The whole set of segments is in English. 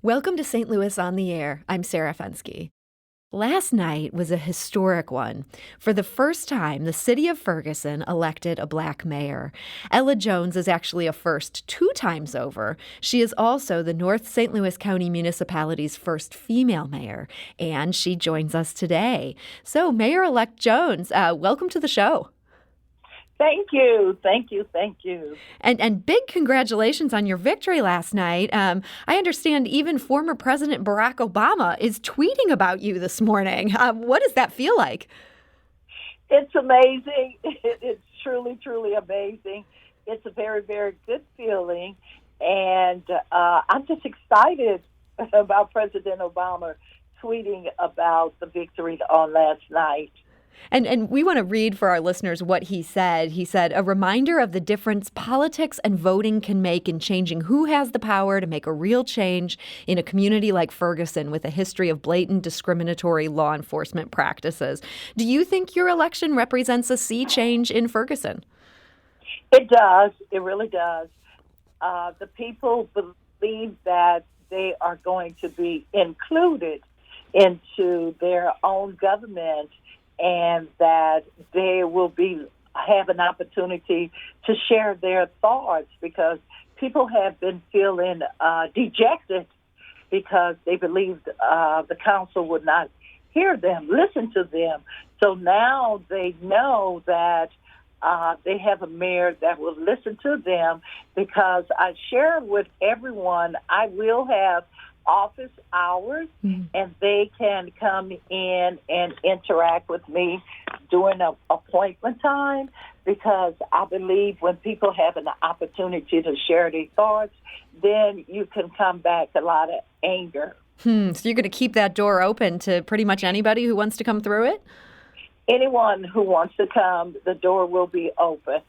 Welcome to St. Louis on the Air. I'm Sarah Fenske. Last night was a historic one. For the first time, the city of Ferguson elected a black mayor. Ella Jones is actually a first 2 times over. She is also the North St. Louis County Municipality's first female mayor, and she joins us today. So, Mayor-elect Jones, welcome to the show. Thank you. Thank you. Thank you. And big congratulations on your victory last night. I understand even former President Barack Obama is tweeting about you this morning. What does that feel like? It's amazing. It's truly, truly amazing. It's a very, very good feeling. And I'm just excited about President Obama tweeting about the victory on last night. And we want to read for our listeners what he said. He said, "A reminder of the difference politics and voting can make in changing who has the power to make a real change in a community like Ferguson with a history of blatant discriminatory law enforcement practices." Do you think your election represents a sea change in Ferguson? It does. It really does. The people believe that they are going to be included into their own government, and that they will have an opportunity to share their thoughts, because people have been feeling dejected because they believed the council would not hear them, listen to them. So now they know that they have a mayor that will listen to them, because I shared with everyone I will have office hours, and they can come in and interact with me during an appointment time, because I believe when people have an opportunity to share their thoughts, then you can combat a lot of anger. So you're going to keep that door open to pretty much anybody who wants to come through it? Anyone who wants to come, the door will be open.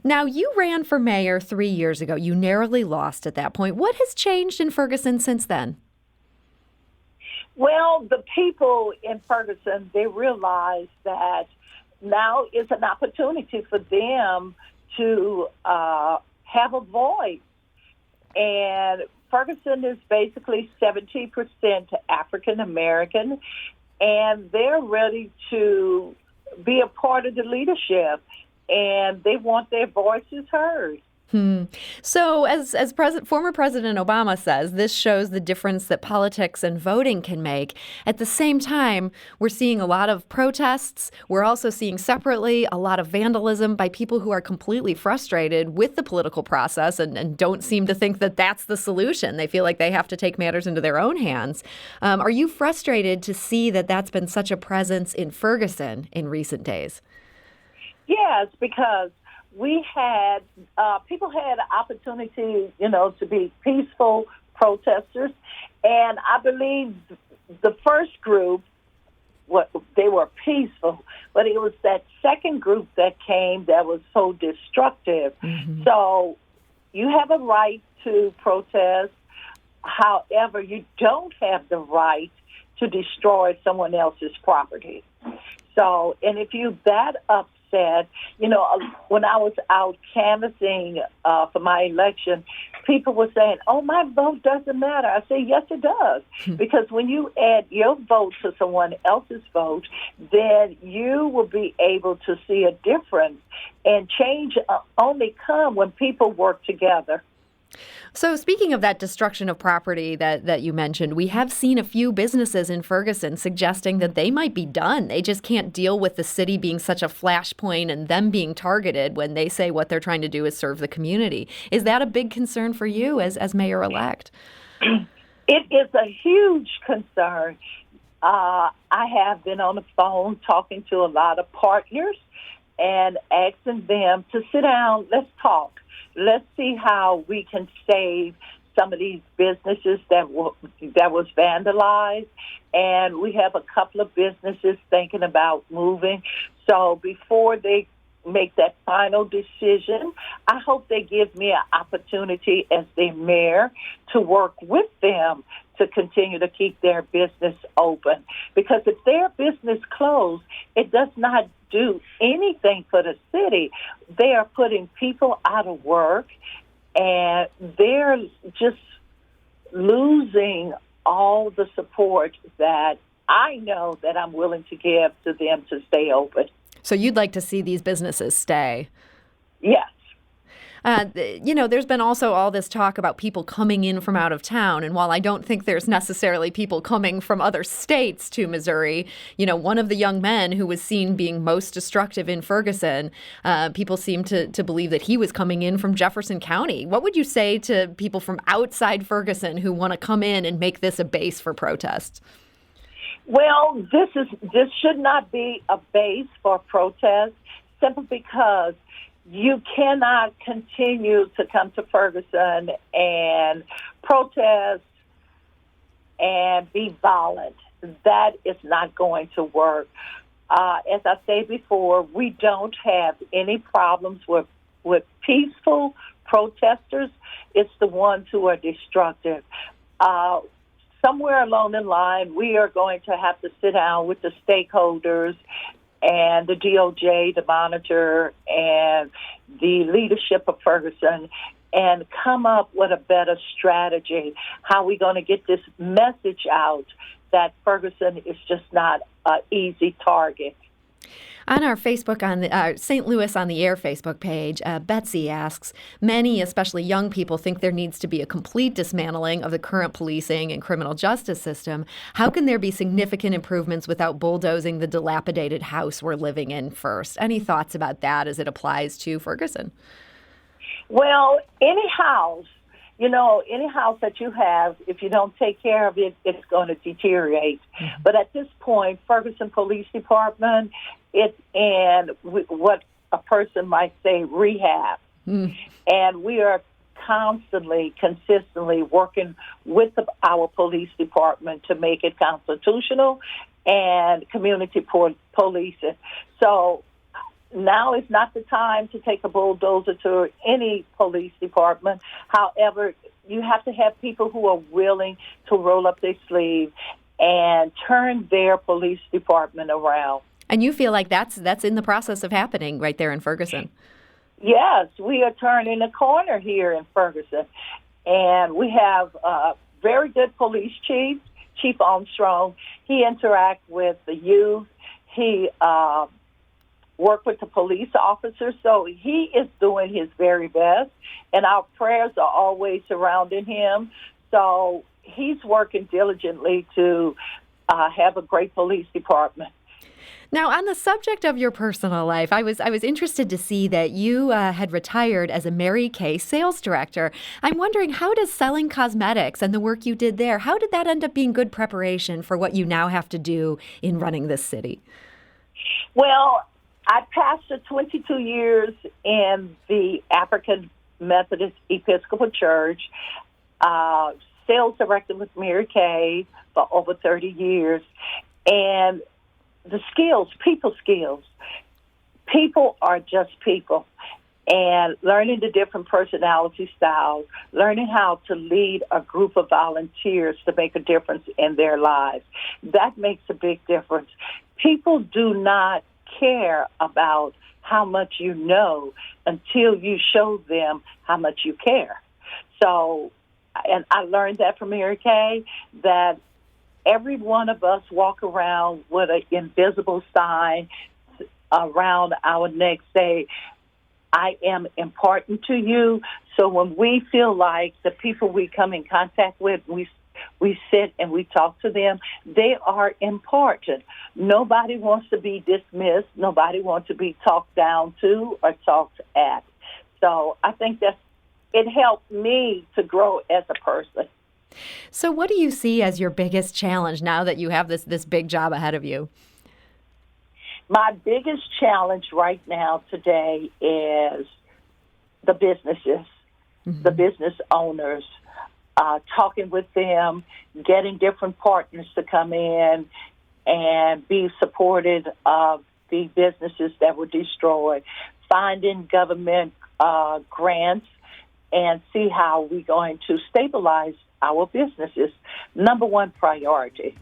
Now, you ran for mayor 3 years ago. You narrowly lost at that point. What has changed in Ferguson since then? Well, the people in Ferguson, they realize that now is an opportunity for them to have a voice. And Ferguson is basically 70% African American, and they're ready to be a part of the leadership, and they want their voices heard. So as former President Obama says, this shows the difference that politics and voting can make. At the same time, we're seeing a lot of protests. We're also seeing separately a lot of vandalism by people who are completely frustrated with the political process and don't seem to think that that's the solution. They feel like they have to take matters into their own hands. Are you frustrated to see that that's been such a presence in Ferguson in recent days? Yes, because people had an opportunity, to be peaceful protesters. And I believe the first group, they were peaceful, but it was that second group that came that was so destructive. So you have a right to protest. However, you don't have the right to destroy someone else's property. So, and if you're that upset, when I was out canvassing for my election, people were saying, "Oh, my vote doesn't matter." I say, "Yes, it does." Because when you add your vote to someone else's vote, then you will be able to see a difference. And change only come when people work together. So speaking of that destruction of property that you mentioned, we have seen a few businesses in Ferguson suggesting that they might be done. They just can't deal with the city being such a flashpoint and them being targeted when they say what they're trying to do is serve the community. Is that a big concern for you as mayor-elect? It is a huge concern. I have been on the phone talking to a lot of partners and asking them to sit down, let's talk. Let's see how we can save some of these businesses that was vandalized. And we have a couple of businesses thinking about moving. So before they make that final decision, I hope they give me an opportunity as their mayor to work with them to continue to keep their business open. Because if their business closed, it does not do anything for the city. They are putting people out of work, and they're just losing all the support that I know that I'm willing to give to them to stay open. So you'd like to see these businesses stay? Yes. There's been also all this talk about people coming in from out of town. And while I don't think there's necessarily people coming from other states to Missouri, one of the young men who was seen being most destructive in Ferguson, people seem to believe that he was coming in from Jefferson County. What would you say to people from outside Ferguson who want to come in and make this a base for protests? Well, this should not be a base for protest, simply because you cannot continue to come to Ferguson and protest and be violent. That is not going to work. As I said before, we don't have any problems with peaceful protesters. It's the ones who are destructive. Somewhere along the line, we are going to have to sit down with the stakeholders and the DOJ, the monitor, and the leadership of Ferguson, and come up with a better strategy. How are we going to get this message out that Ferguson is just not an easy target? On our Facebook, on the St. Louis on the Air Facebook page, Betsy asks, many, especially young people, think there needs to be a complete dismantling of the current policing and criminal justice system. How can there be significant improvements without bulldozing the dilapidated house we're living in first? Any thoughts about that as it applies to Ferguson? Well, any house that you have, if you don't take care of it, it's going to deteriorate. Mm-hmm. But at this point, Ferguson Police Department, it's in what a person might say rehab. Mm. And we are consistently working with our police department to make it constitutional and community policing. So now is not the time to take a bulldozer to any police department. However, you have to have people who are willing to roll up their sleeve and turn their police department around. And you feel like that's in the process of happening right there in Ferguson? Yes, we are turning a corner here in Ferguson. And we have a very good police chief, Chief Armstrong. He interacts with the youth. He work with the police officers, so he is doing his very best, and our prayers are always surrounding him. So he's working diligently to have a great police department. Now, on the subject of your personal life, I was interested to see that you had retired as a Mary Kay sales director. I'm wondering, how does selling cosmetics and the work you did there, how did that end up being good preparation for what you now have to do in running this city? Well, I pastored 22 years in the African Methodist Episcopal Church, sales director with Mary Kay for over 30 years, and the skills, people skills. People are just people, and learning the different personality styles, learning how to lead a group of volunteers to make a difference in their lives. That makes a big difference. People do not care about how much you know until you show them how much you care. So, and I learned that from Mary Kay, that every one of us walk around with an invisible sign around our neck say, I am important to you. So when we feel like the people we come in contact with, we sit and we talk to them, they are important. Nobody wants to be dismissed. Nobody wants to be talked down to or talked at. So I think it helped me to grow as a person. So what do you see as your biggest challenge now that you have this big job ahead of you? My biggest challenge right now today is the businesses, the business owners, talking with them, getting different partners to come in and be supported of the businesses that were destroyed, finding government grants, and see how we're going to stabilize our businesses. Number one priority.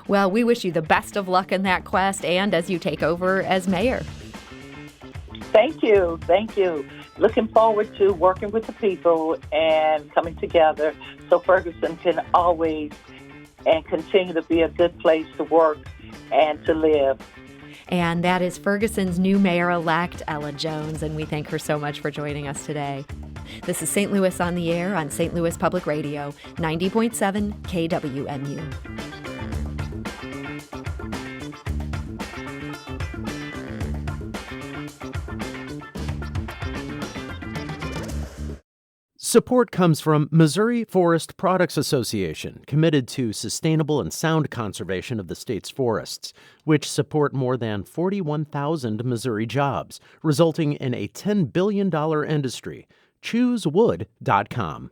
Well, we wish you the best of luck in that quest and as you take over as mayor. Thank you. Thank you. looking forward to working with the people and coming together so Ferguson can always and continue to be a good place to work and to live. And that is Ferguson's new mayor-elect, Ella Jones, and we thank her so much for joining us today. This is St. Louis on the Air on St. Louis Public Radio, 90.7 KWMU. Support comes from Missouri Forest Products Association, committed to sustainable and sound conservation of the state's forests, which support more than 41,000 Missouri jobs, resulting in a $10 billion industry. ChooseWood.com.